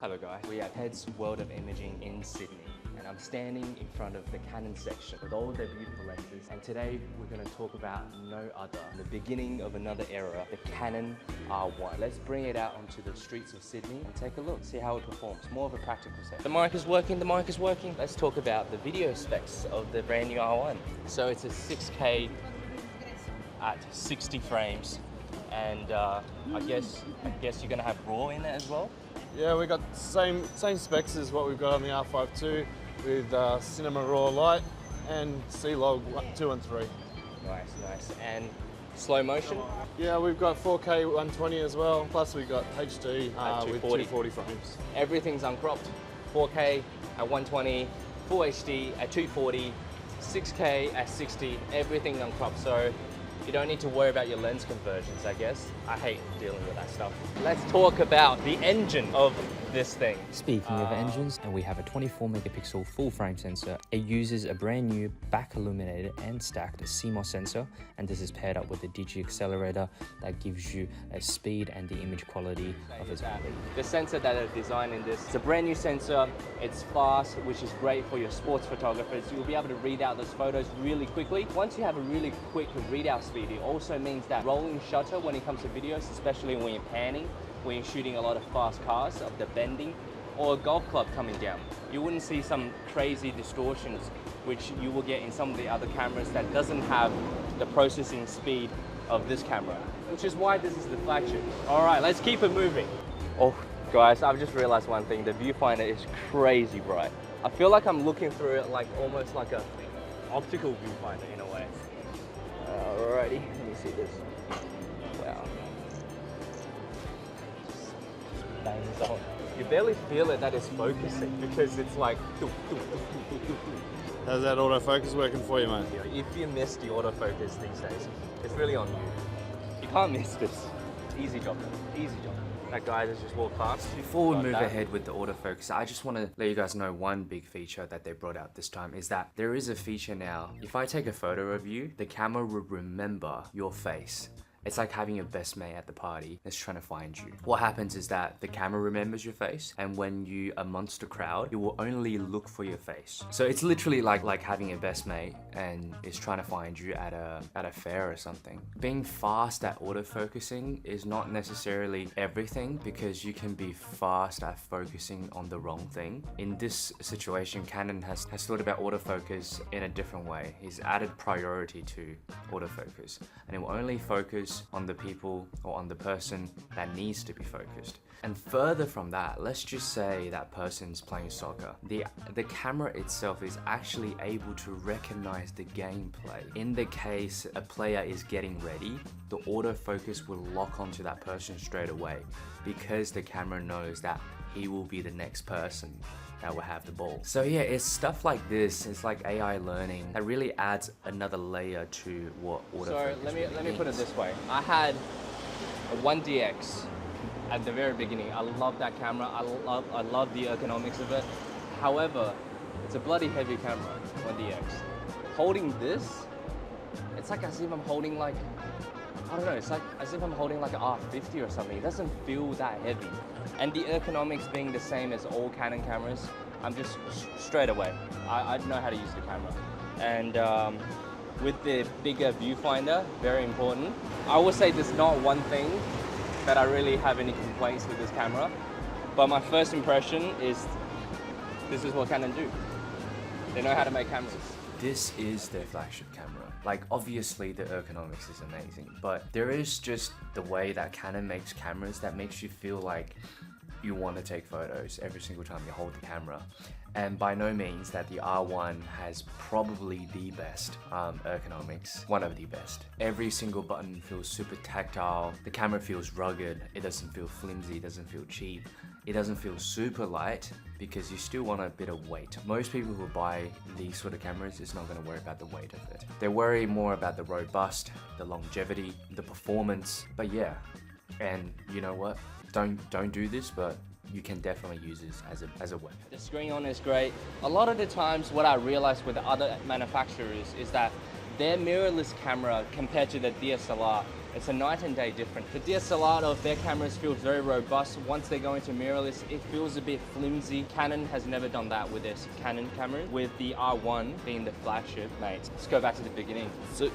Hello guys, we are at Head's World of Imaging in Sydney, and I'm standing in front of the Canon section with all their beautiful lenses, and today we're going to talk about no other, the beginning of another era, the Canon R1. Let's bring it out onto the streets of Sydney and take a look, see how it performs. More of a practical set. The mic is working, the mic is working. Let's talk about the video specs of the brand new R1. So it's a 6K at 60 frames, and I guess you're going to have RAW in it as well? Yeah, we got same specs as what we've got on the R5 II with Cinema Raw Light and C-Log 2 and 3. Nice. And slow motion? Yeah, we've got 4K 120 as well, plus we've got HD with 240 frames. Everything's uncropped. 4K at 120, Full HD at 240, 6K at 60, everything uncropped. So you don't need to worry about your lens conversions, I guess. I hate dealing with that stuff. Let's talk about the engine of this thing. Speaking of engines, and we have a 24 megapixel full frame sensor. It uses a brand new back illuminated and stacked CMOS sensor, and this is paired up with a digi accelerator that gives you a speed and the image quality of its own. The sensor that are designed in this, it's a brand new sensor. It's fast, which is great for your sports photographers. You'll be able to read out those photos really quickly. Once you have a really quick readout speed, it also means that rolling shutter when it comes to videos, especially when you're panning, when you're shooting a lot of fast cars, of the bending, or a golf club coming down, you wouldn't see some crazy distortions which you will get in some of the other cameras that doesn't have the processing speed of this camera, which is why this is the flagship. All right, let's keep it moving. Oh, guys, I've just realized one thing. The viewfinder is crazy bright. I feel like I'm looking through it like almost like a optical viewfinder in a way. Alrighty, let me see this. Wow. Bangs on. You barely feel it that it's focusing because it's like. How's that autofocus working for you, mate? If you miss the autofocus these days, it's really on you. You can't miss this. Easy job, though. Easy job. That guy that's just walked past. Before we move ahead with the autofocus, I just want to let you guys know one big feature that they brought out this time is that there is a feature now. If I take a photo of you, the camera will remember your face. It's like having a best mate at the party that's trying to find you. What happens is that the camera remembers your face, and when you are amongst a crowd, it will only look for your face. So it's literally like having a best mate and it's trying to find you at a fair or something. Being fast at autofocusing is not necessarily everything, because you can be fast at focusing on the wrong thing. In this situation, Canon has thought about autofocus in a different way. He's added priority to autofocus, and it will only focus on the people or on the person that needs to be focused. And further from that, let's just say that person's playing soccer. The camera itself is actually able to recognize the gameplay. In the case a player is getting ready, the autofocus will lock onto that person straight away, because the camera knows that he will be the next person that will have the ball. So yeah, it's stuff like this. It's like AI learning that really adds another layer to what autofocus So let me put it this way. I had a 1DX at the very beginning. I love that camera. I love the ergonomics of it. However, it's a bloody heavy camera, 1DX. Holding this, it's like as if I'm holding like, I don't know, it's like as if I'm holding like an R50 or something. It doesn't feel that heavy. And the ergonomics being the same as all Canon cameras, I'm just straight away. I know how to use the camera. And with the bigger viewfinder, very important. I will say there's not one thing that I really have any complaints with this camera, but my first impression is this is what Canon do. They know how to make cameras. This is their flagship camera. Like, obviously the ergonomics is amazing, but there is just the way that Canon makes cameras that makes you feel like you want to take photos every single time you hold the camera. And by no means that the R1 has probably the best ergonomics, one of the best. Every single button feels super tactile, the camera feels rugged, it doesn't feel flimsy, it doesn't feel cheap, it doesn't feel super light, because you still want a bit of weight. Most people who buy these sort of cameras is not going to worry about the weight of it. They worry more about the robust, the longevity, the performance. But yeah, and you know what? Don't do this, but you can definitely use this as a weapon. The screen on is great. A lot of the times what I realized with the other manufacturers is that their mirrorless camera compared to the DSLR It's a night and day difference. The DSLR of their cameras feels very robust. Once they go into mirrorless, it feels a bit flimsy. Canon has never done that with their Canon cameras. With the R1 being the flagship, mate. Let's go back to the beginning. So,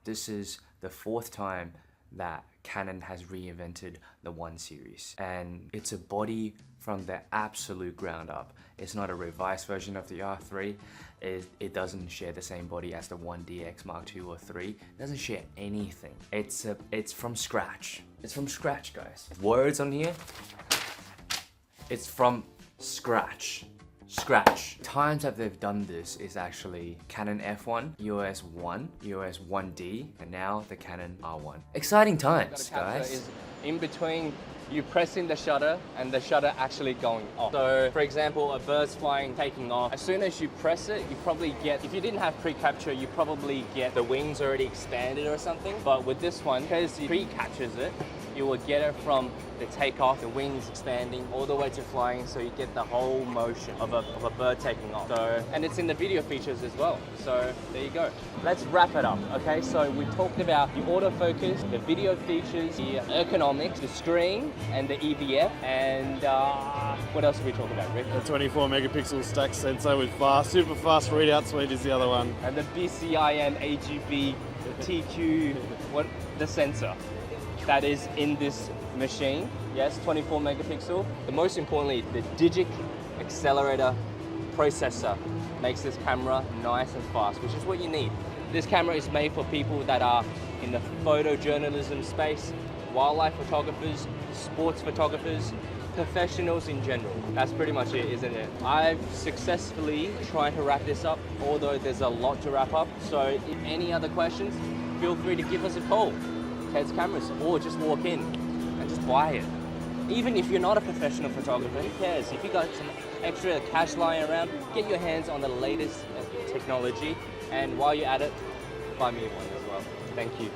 This is the 4th time that Canon has reinvented the 1 series, and it's a body from the absolute ground up. It's not a revised version of the R3. It doesn't share the same body as the 1DX Mark II or 3. It doesn't share anything. It's from scratch. It's from scratch, guys. Words on here. It's from scratch. Times that they've done this is actually Canon F1, EOS 1, EOS 1D, and now the Canon R1. Exciting times, guys. Is in between you pressing the shutter and the shutter actually going off. So for example, a bird's flying, taking off. As soon as you press it, you probably get, if you didn't have pre-capture, you probably get the wings already expanded or something. But with this one, because it pre-captures it, you will get it from the takeoff, the wings expanding all the way to flying, so you get the whole motion of a bird taking off. So, and it's in the video features as well. So there you go. Let's wrap it up, okay? So we talked about the autofocus, the video features, the ergonomics, the screen, and the EVF, and what else did we talk about, Rick? The 24 megapixel stack sensor with super fast readout speed is the other one. And the BCIN AGV TQ, the sensor that is in this machine. Yes, 24 megapixel. But most importantly, the Digic accelerator processor makes this camera nice and fast, which is what you need. This camera is made for people that are in the photojournalism space, wildlife photographers, sports photographers, professionals in general. That's pretty much it, isn't it? I've successfully tried to wrap this up, although there's a lot to wrap up. So if any other questions, feel free to give us a call. Ted's Cameras, or just walk in and just buy it. Even if you're not a professional photographer, who cares? If you got some extra cash lying around, get your hands on the latest technology, and while you're at it, buy me one as well. Thank you.